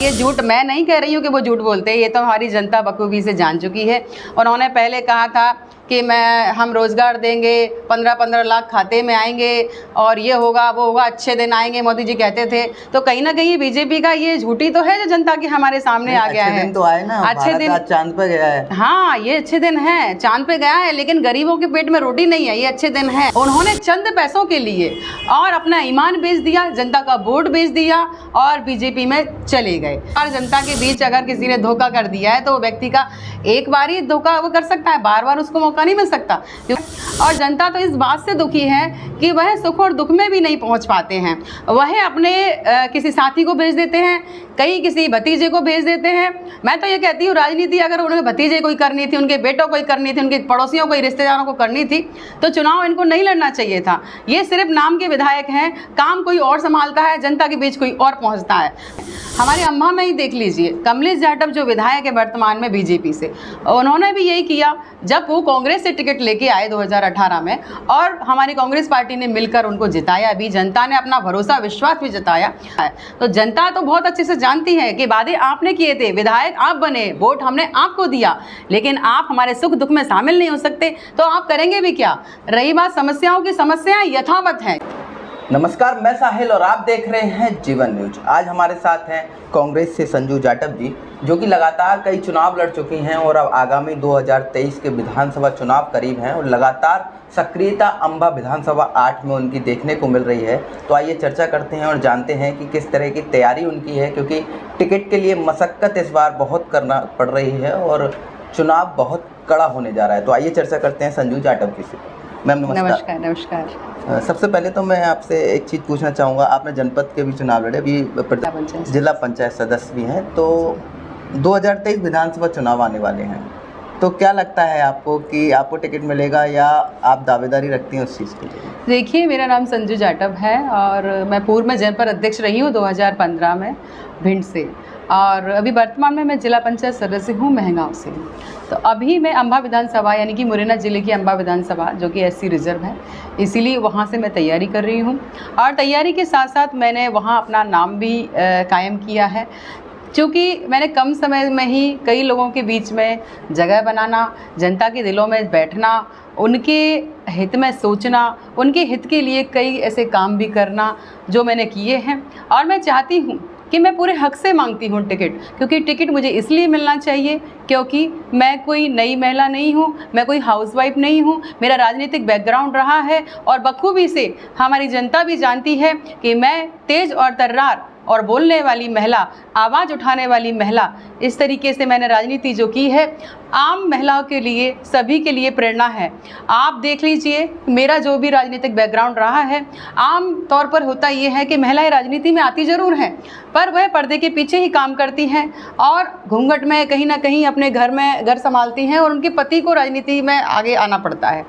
ये झूठ मैं नहीं कह रही हूँ कि वो झूठ बोलते हैं, ये तो हमारी जनता बखूबी से जान चुकी है। उन्होंने पहले कहा था कि हम रोज़गार देंगे, 15-15 लाख खाते में आएंगे और ये होगा वो होगा, अच्छे दिन आएंगे, मोदी जी कहते थे। तो कहीं ना कहीं बीजेपी का ये झूठी तो है जो जनता के हमारे सामने आ गया है। अच्छे दिन तो आए ना, अच्छे दिन चांद पे गया है। हाँ, ये अच्छे दिन है, चांद पे गया है, लेकिन गरीबों के पेट में रोटी नहीं है, ये अच्छे दिन है। उन्होंने चंद पैसों के लिए और अपना ईमान बेच दिया, जनता का वोट बेच दिया और बीजेपी में चले गए। और जनता के बीच अगर किसी ने धोखा कर दिया है तो वो व्यक्ति का एक बार ही धोखा वो कर सकता है, बार बार उसको मौका नहीं मिल सकता। और जनता तो इस बात से दुखी है कि वह सुख और दुख में भी नहीं पहुंच पाते हैं। वह अपने किसी साथी को भेज देते हैं, कहीं किसी भतीजे को भेज देते हैं। मैं तो ये कहती हूँ, राजनीति अगर उन्हें भतीजे कोई करनी थी, उनके बेटों को करनी थी, उनके पड़ोसियों को, रिश्तेदारों को करनी थी, तो चुनाव इनको नहीं लड़ना चाहिए था। ये सिर्फ नाम के विधायक हैं, काम कोई और संभालता है, जनता के बीच कोई और पहुँचता है। हमारे अम्मा में ही देख लीजिए, कमलेश जाटव जो विधायक है वर्तमान में बीजेपी से, उन्होंने भी यही किया। जब वो कांग्रेस से टिकट लेके आए 2018 में और हमारी कांग्रेस पार्टी ने मिलकर उनको जिताया भी, जनता ने अपना भरोसा विश्वास भी जताया। तो जनता तो बहुत अच्छे से जानती है कि वादे आपने किए थे, विधायक आप बने, वोट हमने आपको दिया, लेकिन आप हमारे सुख दुख में शामिल नहीं हो सकते, तो आप करेंगे भी क्या। रही बात समस्याओं की, समस्याएं यथावत हैं। नमस्कार, मैं साहिल और आप देख रहे हैं जीवन न्यूज। आज हमारे साथ हैं कांग्रेस से संजू जाटव जी, जो कि लगातार कई चुनाव लड़ चुकी हैं और अब आगामी 2023 के विधानसभा चुनाव करीब हैं और लगातार सक्रियता अंबा विधानसभा 8 में उनकी देखने को मिल रही है। तो आइए चर्चा करते हैं और जानते हैं कि किस तरह की तैयारी उनकी है, क्योंकि टिकट के लिए मशक्कत इस बार बहुत करना पड़ रही है और चुनाव बहुत कड़ा होने जा रहा है। तो आइए चर्चा करते हैं संजू जाटव जी से। मैम नमस्कार। नमस्कार। सबसे पहले तो मैं आपसे एक चीज़ पूछना चाहूँगा, आपने जनपद के भी चुनाव लड़े, अभी जिला पंचायत सदस्य भी हैं, तो 2023 विधानसभा चुनाव आने वाले हैं, तो क्या लगता है आपको कि आपको टिकट मिलेगा या आप दावेदारी रखती हैं उस चीज़ के लिए? देखिए, मेरा नाम संजू जाटव है और मैं पूर्व में जनपद अध्यक्ष रही हूँ 2015 में भिंड से, और अभी वर्तमान में मैं जिला पंचायत सदस्य हूँ महंगांव से। तो अभी मैं अंबा विधानसभा यानी कि मुरैना जिले की अंबा विधानसभा, जो कि SC रिजर्व है, इसीलिए वहाँ से मैं तैयारी कर रही हूँ। और तैयारी के साथ साथ मैंने वहाँ अपना नाम भी कायम किया है, क्योंकि मैंने कम समय में ही कई लोगों के बीच में जगह बनाना, जनता के दिलों में बैठना, उनके हित में सोचना, उनके हित के लिए कई ऐसे काम भी करना जो मैंने किए हैं। और मैं चाहती हूँ कि मैं पूरे हक से मांगती हूँ टिकट, क्योंकि टिकट मुझे इसलिए मिलना चाहिए क्योंकि मैं कोई नई महिला नहीं हूँ, मैं कोई हाउसवाइफ नहीं हूँ, मेरा राजनीतिक बैकग्राउंड रहा है और बखूबी से हमारी जनता भी जानती है कि मैं तेज़ और तर्रार और बोलने वाली महिला, आवाज़ उठाने वाली महिला, इस तरीके से मैंने राजनीति जो की है, आम महिलाओं के लिए, सभी के लिए प्रेरणा है। आप देख लीजिए, मेरा जो भी राजनीतिक बैकग्राउंड रहा है, आम तौर पर होता ये है कि महिलाएं राजनीति में आती ज़रूर हैं, पर वह पर्दे के पीछे ही काम करती हैं और घूंघट में कहीं ना कहीं अपने घर में घर संभालती हैं और उनके पति को राजनीति में आगे आना पड़ता है।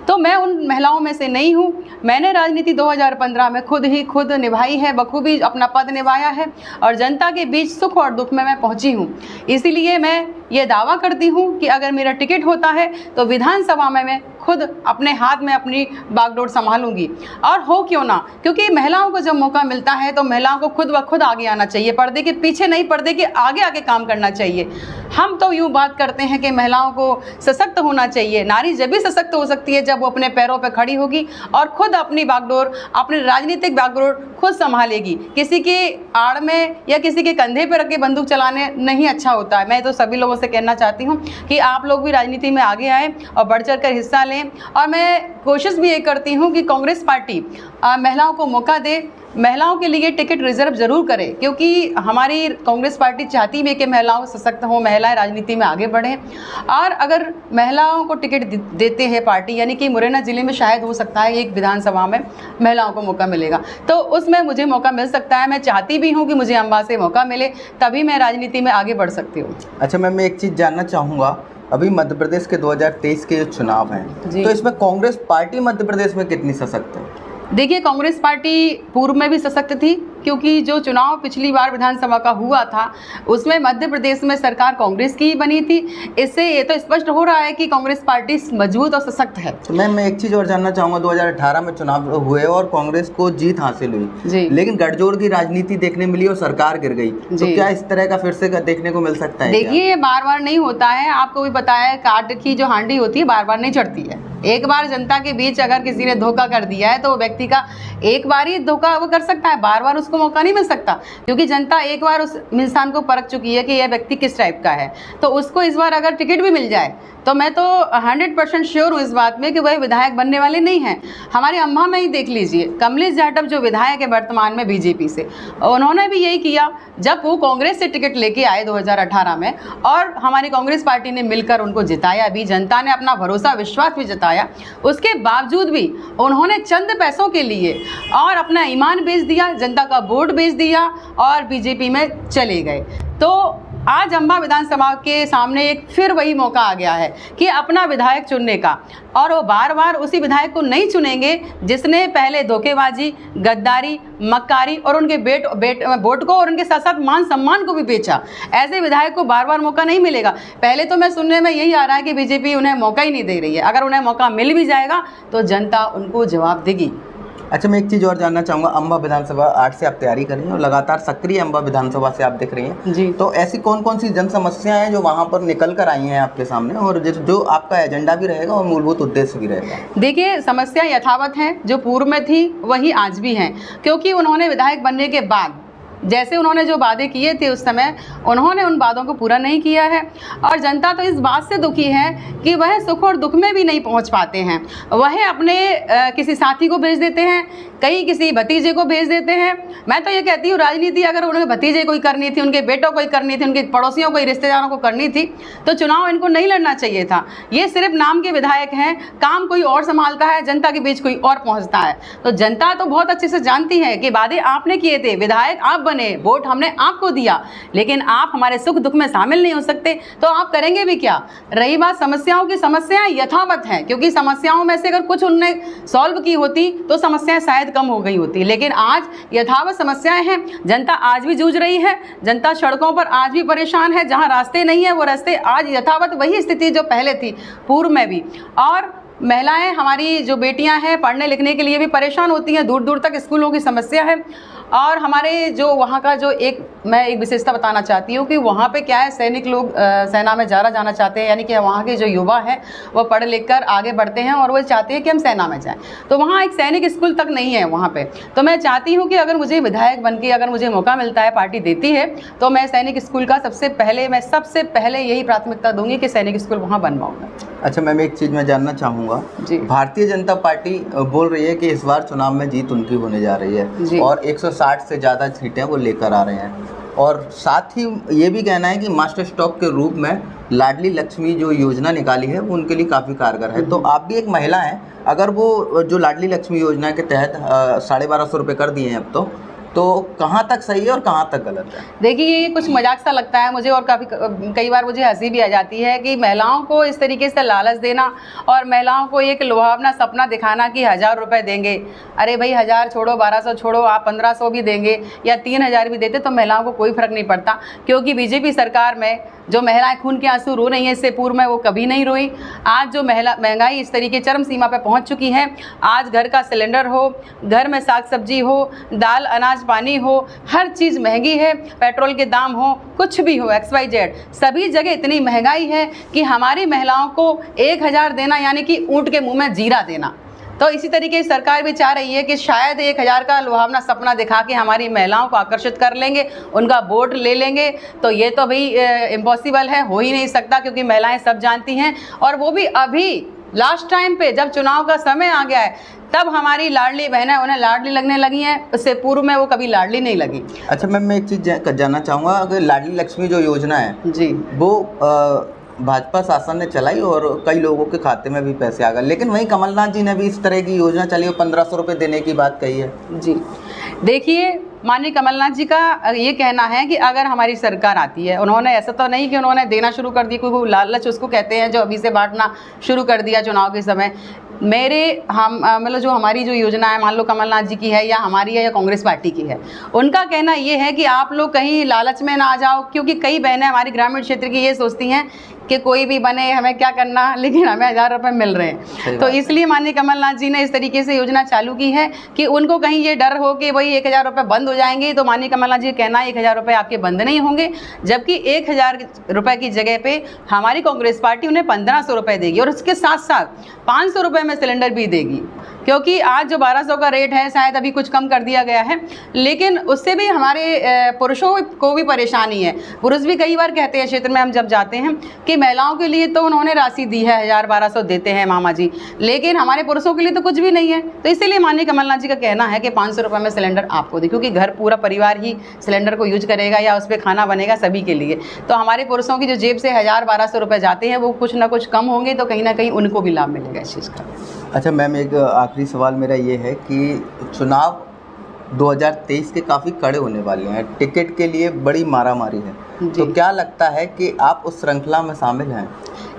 तो मैं उन महिलाओं में से नहीं हूँ। मैंने राजनीति 2015 में खुद निभाई है, बखूबी अपना पद निभाया है और जनता के बीच सुख और दुख में मैं पहुँची हूँ। इसीलिए मैं ये दावा करती हूँ कि अगर मेरा टिकट होता है तो विधानसभा में मैं खुद अपने हाथ में अपनी बागडोर संभालूंगी। और हो क्यों ना, क्योंकि महिलाओं को जब मौका मिलता है तो महिलाओं को खुद ब खुद आगे आना चाहिए, पर्दे के पीछे नहीं, पर्दे के आगे आगे काम करना चाहिए। हम तो यूँ बात करते हैं कि महिलाओं को सशक्त होना चाहिए। नारी जब भी सशक्त हो सकती है जब वो अपने पैरों पर खड़ी होगी और खुद अपनी बागडोर, अपनी राजनीतिक बागडोर खुद संभालेगी। किसी के आड़ में या किसी के कंधे पर रख के बंदूक चलाने नहीं अच्छा होता है। मैं तो सभी लोगों से कहना चाहती हूँ कि आप लोग भी राजनीति में आगे आएँ और बढ़ चढ़ कर हिस्सा लें। और मैं कोशिश भी ये करती हूँ कि कांग्रेस पार्टी महिलाओं को मौका दे, महिलाओं के लिए टिकट रिजर्व जरूर करे, क्योंकि हमारी कांग्रेस पार्टी चाहती भी है कि महिलाओं सशक्त हों, महिलाएं राजनीति में आगे बढ़ें। और अगर महिलाओं को टिकट देते हैं पार्टी, यानी कि मुरैना ज़िले में शायद हो सकता है एक विधानसभा में महिलाओं को मौका मिलेगा, तो उसमें मुझे मौका मिल सकता है। मैं चाहती भी हूँ कि मुझे अंबा से मौका मिले, तभी मैं राजनीति में आगे बढ़ सकती हूँ। अच्छा मैम, मैं एक चीज़ जानना चाहूँगा, अभी मध्य प्रदेश के 2023 के जो चुनाव हैं, तो इसमें कांग्रेस पार्टी मध्य प्रदेश में कितनी सशक्त है? देखिए, कांग्रेस पार्टी पूर्व में भी सशक्त थी, क्योंकि जो चुनाव पिछली बार विधानसभा का हुआ था उसमें मध्य प्रदेश में सरकार कांग्रेस की ही बनी थी। इससे ये तो स्पष्ट हो रहा है कि कांग्रेस पार्टी मजबूत और सशक्त है। तो मैं एक चीज़ और जानना चाहूँगा, 2018 में चुनाव हुए और कांग्रेस को जीत हासिल हुई, लेकिन गठजोड़ की राजनीति देखने मिली और सरकार गिर गई। तो क्या इस तरह का फिर से देखने को मिल सकता है? देखिए, ये बार बार नहीं होता है। आपको भी पता है, काट की जो हांडी होती है बार बार नहीं चढ़ती है। एक बार जनता के बीच अगर किसी ने धोखा कर दिया है तो वो व्यक्ति का एक बार ही धोखा वो कर सकता है, बार बार उसको मौका नहीं मिल सकता, क्योंकि जनता एक बार उस इंसान को परख चुकी है कि यह व्यक्ति किस टाइप का है। तो उसको इस बार अगर टिकट भी मिल जाए तो मैं तो 100% श्योर हूँ इस बात में कि वह विधायक बनने वाले नहीं हैं। हमारे अम्बा में ही देख लीजिए, कमलेश जाटव जो विधायक है वर्तमान में बीजेपी से, उन्होंने भी यही किया। जब वो कांग्रेस से टिकट लेके आए 2018 में और हमारी कांग्रेस पार्टी ने मिलकर उनको जिताया भी, जनता ने अपना भरोसा विश्वास भी जताया, उसके बावजूद भी उन्होंने चंद पैसों के लिए और अपना ईमान बेच दिया, जनता का वोट बेच दिया और बीजेपी में चले गए। तो आज अम्बा विधानसभा के सामने एक फिर वही मौका आ गया है कि अपना विधायक चुनने का, और वो बार बार उसी विधायक को नहीं चुनेंगे जिसने पहले धोखेबाजी, गद्दारी, मक्कारी और उनके वोट को और उनके साथ साथ मान सम्मान को भी बेचा। ऐसे विधायक को बार बार मौका नहीं मिलेगा। पहले तो मैं सुनने में यही आ रहा है कि बीजेपी उन्हें मौका ही नहीं दे रही है। अगर उन्हें मौका मिल भी जाएगा तो जनता उनको जवाब देगी। अच्छा, मैं एक चीज़ और जानना चाहूँगा, अम्बा विधानसभा 8 से आप तैयारी कर रही हैं और लगातार सक्रिय अम्बा विधानसभा से आप दिख रही हैं जी। तो ऐसी कौन कौन सी जन समस्याएं हैं जो वहाँ पर निकल कर आई हैं आपके सामने, और जो आपका एजेंडा भी रहेगा और मूलभूत उद्देश्य भी रहेगा? देखिए, समस्या यथावत हैं, जो पूर्व में थी वही आज भी हैं, क्योंकि उन्होंने विधायक बनने के बाद जैसे उन्होंने जो वादे किए थे उस समय उन्होंने उन वादों को पूरा नहीं किया है, और जनता तो इस बात से दुखी है कि वह सुख और दुख में भी नहीं पहुंच पाते हैं। वह अपने किसी साथी को भेज देते हैं, कहीं किसी भतीजे को भेज देते हैं। मैं तो ये कहती हूँ, राजनीति अगर उन्हें भतीजे को ही करनी थी, उनके बेटों को ही करनी थी, उनके पड़ोसियों को ही, रिश्तेदारों को करनी थी, तो चुनाव इनको नहीं लड़ना चाहिए था। ये सिर्फ नाम के विधायक हैं, काम कोई और संभालता है, जनता के बीच कोई और पहुँचता है। तो जनता तो बहुत अच्छे से जानती है कि वादे आपने किए थे, विधायक आप बने, वोट हमने आपको दिया, लेकिन आप हमारे सुख दुख में शामिल नहीं हो सकते, तो आप करेंगे भी क्या? रही बात समस्याओं की, समस्याएं यथावत हैं, क्योंकि समस्याओं में से अगर कुछ उनने सॉल्व की होती तो समस्याएं शायद कम हो गई होती, लेकिन आज यथावत समस्याएं हैं। जनता आज भी जूझ रही है, जनता सड़कों पर आज भी परेशान है, जहां रास्ते नहीं है वो रास्ते आज यथावत वही स्थिति जो पहले थी पूर्व में भी। और महिलाएं, हमारी जो बेटियां हैं, पढ़ने लिखने के लिए भी परेशान होती हैं, दूर दूर तक स्कूलों की समस्या है। और हमारे जो वहाँ का जो मैं एक विशेषता बताना चाहती हूँ कि वहाँ पे क्या है, सैनिक लोग सेना में जाना चाहते हैं, यानी कि वहाँ के जो युवा हैं वो पढ़ लिख कर आगे बढ़ते हैं और वो चाहते हैं कि हम सेना में जाएं। तो वहाँ एक सैनिक स्कूल तक नहीं है वहाँ पे। तो मैं चाहती हूँ कि अगर मुझे विधायक बन के अगर मुझे मौका मिलता है, पार्टी देती है, तो मैं सैनिक स्कूल का सबसे पहले यही प्राथमिकता दूंगी कि सैनिक स्कूल वहाँ बनवाऊँगा। अच्छा, मैम एक चीज़ मैं जानना चाहूँगा जी। भारतीय जनता पार्टी बोल रही है कि इस बार चुनाव में जीत उनकी होने जा रही है और 160 से ज़्यादा सीटें वो लेकर आ रहे हैं, और साथ ही ये भी कहना है कि मास्टर स्ट्रोक के रूप में लाडली लक्ष्मी जो योजना निकाली है वो उनके लिए काफ़ी कारगर है। तो आप भी एक महिला हैं, अगर वो जो लाडली लक्ष्मी योजना के तहत 1250 रुपये कर दिए हैं अब, तो कहाँ तक सही है और कहाँ तक गलत है? देखिए, ये कुछ मजाक सा लगता है मुझे, और कई बार मुझे हंसी भी आ जाती है कि महिलाओं को इस तरीके से लालच देना और महिलाओं को एक लुभावना सपना दिखाना कि 1000 रुपये देंगे। अरे भाई, 1000 छोड़ो, 1200 छोड़ो, आप 1500 भी देंगे या 3000 भी देते तो महिलाओं को कोई फर्क नहीं पड़ता, क्योंकि बीजेपी सरकार में जो महिलाएं खून के आंसू रो रही हैं, इससे पूर्व में वो कभी नहीं रोई। आज जो महंगाई इस तरीके चरम सीमा पर पहुंच चुकी है, आज घर का सिलेंडर हो, घर में साग सब्जी हो, दाल अनाज पानी हो, हर चीज़ महंगी है, पेट्रोल के दाम हो, कुछ भी हो, XYZ, सभी जगह इतनी महंगाई है कि हमारी महिलाओं को 1000 देना यानी कि ऊँट के मुँह में जीरा देना। तो इसी तरीके से सरकार भी चाह रही है कि शायद 1000 का लुभावना सपना दिखा के हमारी महिलाओं को आकर्षित कर लेंगे, उनका वोट ले लेंगे। तो ये तो भाई इम्पॉसिबल है, हो ही नहीं सकता, क्योंकि महिलाएं सब जानती हैं, और वो भी अभी लास्ट टाइम पे जब चुनाव का समय आ गया है तब हमारी लाडली बहनें उन्हें लाडली लगने लगी हैं, उससे पूर्व में वो कभी लाडली नहीं लगी। अच्छा मैम, मैं एक चीज़ जानना चाहूँगा, अगर लाडली लक्ष्मी जो योजना है जी, वो भाजपा शासन ने चलाई और कई लोगों के खाते में भी पैसे आ गए, लेकिन वहीं कमलनाथ जी ने भी इस तरह की योजना चली और 1500 रुपये देने की बात कही है। जी, देखिए, माननीय कमलनाथ जी का ये कहना है कि अगर हमारी सरकार आती है, उन्होंने ऐसा तो नहीं कि उन्होंने देना शुरू कर दिया, कोई लालच उसको कहते हैं जो अभी से बांटना शुरू कर दिया चुनाव के समय। मेरे हम मतलब जो हमारी जो योजना है, मान लो कमलनाथ जी की है या हमारी है या कांग्रेस पार्टी की है, उनका कहना ये है कि आप लोग कहीं लालच में ना आ जाओ, क्योंकि कई बहनें हमारी ग्रामीण क्षेत्र की ये सोचती हैं कि कोई भी बने, हमें क्या करना, लेकिन हमें 1000 रुपये मिल रहे हैं। तो इसलिए माननीय कमलनाथ जी ने इस तरीके से योजना चालू की है कि उनको कहीं ये डर हो कि भाई 1000 रुपये बंद हो जाएंगे। तो माननीय कमलनाथ जी का कहना है 1000 रुपये आपके बंद नहीं होंगे, जबकि 1000 रुपये की जगह पे हमारी कांग्रेस पार्टी उन्हें 1500 रुपये देगी और उसके साथ साथ 500 रुपये में सिलेंडर भी देगी, क्योंकि आज जो 1200 का रेट है शायद अभी कुछ कम कर दिया गया है, लेकिन उससे भी हमारे पुरुषों को भी परेशानी है। पुरुष भी कई बार कहते हैं क्षेत्र में हम जब जाते हैं कि महिलाओं के लिए तो उन्होंने राशि दी है, 1000-1200 देते हैं मामा जी, लेकिन हमारे पुरुषों के लिए तो कुछ भी नहीं है। तो इसीलिए माननीय कमलनाथ जी का कहना है कि 500 रुपये में सिलेंडर आपको दे, क्योंकि घर पूरा परिवार ही सिलेंडर को यूज करेगा या उस पर खाना बनेगा सभी के लिए। तो हमारे पुरुषों की जो जेब से 1000-1200 रुपये जाते हैं वो कुछ ना कुछ कम होंगे, तो कहीं ना कहीं उनको भी लाभ मिलेगा इस चीज़ का। अच्छा मैम, एक आखिरी सवाल मेरा ये है कि चुनाव 2023 के काफ़ी कड़े होने वाले हैं, टिकट के लिए बड़ी मारामारी है, तो क्या लगता है कि आप उस श्रृंखला में शामिल हैं?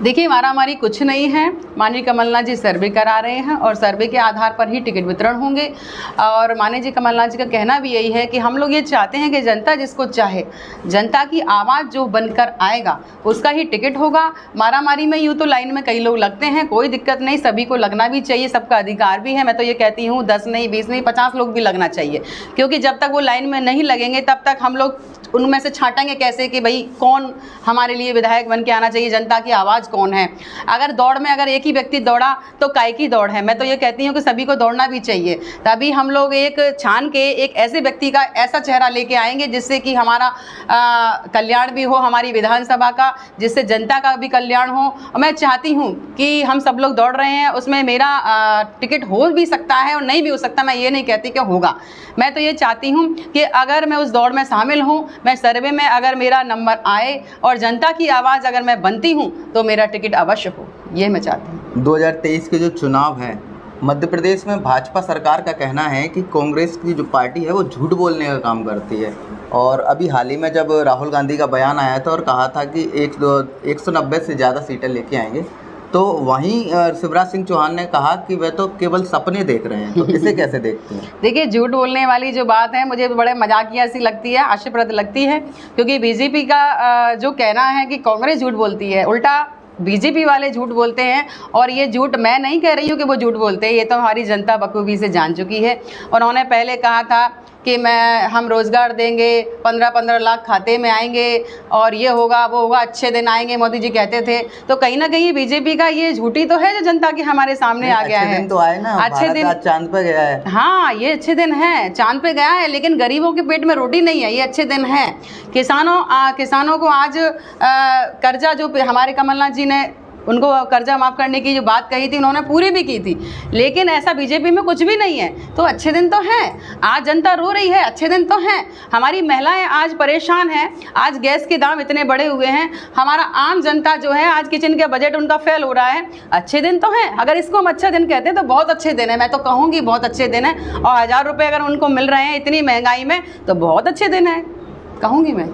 देखिए, मारामारी कुछ नहीं है। माननीय कमलनाथ जी सर्वे करा रहे हैं और सर्वे के आधार पर ही टिकट वितरण होंगे। और माननीय जी कमलनाथ जी का कहना भी यही है कि हम लोग ये चाहते हैं कि जनता जिसको चाहे, जनता की आवाज़ जो बनकर आएगा उसका ही टिकट होगा। मारामारी में यूँ तो लाइन में कई लोग लगते हैं, कोई दिक्कत नहीं, सभी को लगना भी चाहिए, सबका अधिकार भी है। मैं तो ये कहती हूँ 10 नहीं, 20 नहीं, 50 लोग भी लगना चाहिए, क्योंकि जब तक वो लाइन में नहीं लगेंगे तब तक हम लोग उनमें से छांटेंगे कैसे कि भाई कौन हमारे लिए विधायक बन के आना चाहिए, जनता की आवाज़ कौन है। अगर दौड़ में अगर एक ही व्यक्ति दौड़ा तो काय की दौड़ है। मैं तो ये कहती हूँ कि सभी को दौड़ना भी चाहिए, तभी हम लोग एक छान के एक ऐसे व्यक्ति का ऐसा चेहरा लेके आएंगे जिससे कि हमारा कल्याण भी हो, हमारी विधानसभा का, जिससे जनता का भी कल्याण हो। और मैं चाहती हूँ कि हम सब लोग दौड़ रहे हैं, उसमें मेरा टिकट हो भी सकता है और नहीं भी हो सकता, मैं ये नहीं कहती कि होगा। मैं तो ये चाहती हूँ कि अगर मैं उस दौड़ में शामिल हूँ, मैं सर्वे में अगर मेरा नंबर आए और जनता की आवाज़ अगर मैं बनती हूँ तो मेरा टिकट अवश्य हो, ये मैं चाहती हूँ। 2023 के जो चुनाव हैं मध्य प्रदेश में, भाजपा सरकार का कहना है कि कांग्रेस की जो पार्टी है वो झूठ बोलने का काम करती है। और अभी हाल ही में जब राहुल गांधी का बयान आया था और कहा था कि 190 से ज़्यादा सीटें लेके आएंगे, तो वहीं शिवराज सिंह चौहान ने कहा कि वे तो केवल सपने देख रहे हैं। तो इसे कैसे देखते हैं? देखिए, झूठ बोलने वाली जो बात है मुझे बड़े मजाकिया सी लगती है, हास्यप्रद लगती है, क्योंकि बीजेपी का जो कहना है कि कांग्रेस झूठ बोलती है, उल्टा बीजेपी वाले झूठ बोलते हैं। और ये झूठ मैं नहीं कह रही हूँ कि वो झूठ बोलते हैं, ये तो हमारी जनता बखूबी से जान चुकी है। और उन्होंने पहले कहा था कि हम रोज़गार देंगे, 15-15 लाख खाते में आएंगे और ये होगा वो होगा, अच्छे दिन आएंगे, मोदी जी कहते थे। तो कहीं ना कहीं बीजेपी का ये झूठी तो है जो जनता के हमारे सामने आ गया है। अच्छे दिन तो आए ना, अच्छे दिन चांद पे गया है। हाँ, ये अच्छे दिन हैं, चांद पे गया है, लेकिन गरीबों के पेट में रोटी नहीं है, ये अच्छे दिन हैं। किसानों को आज कर्जा जो हमारे कमलनाथ जी ने उनको कर्जा माफ़ करने की जो बात कही थी उन्होंने पूरी भी की थी, लेकिन ऐसा बीजेपी में कुछ भी नहीं है। तो अच्छे दिन तो हैं, आज जनता रो रही है, अच्छे दिन तो हैं। हमारी महिलाएं आज परेशान हैं, आज गैस के दाम इतने बढ़े हुए हैं, हमारा आम जनता जो है आज किचन का बजट उनका फेल हो रहा है। अच्छे दिन तो हैं, अगर इसको हम अच्छा दिन कहते हैं तो बहुत अच्छे दिन है, मैं तो कहूँगी बहुत अच्छे दिन है। और 1000 रुपये अगर उनको मिल रहे हैं इतनी महंगाई में तो बहुत अच्छे दिन है, कहूँगी मैं।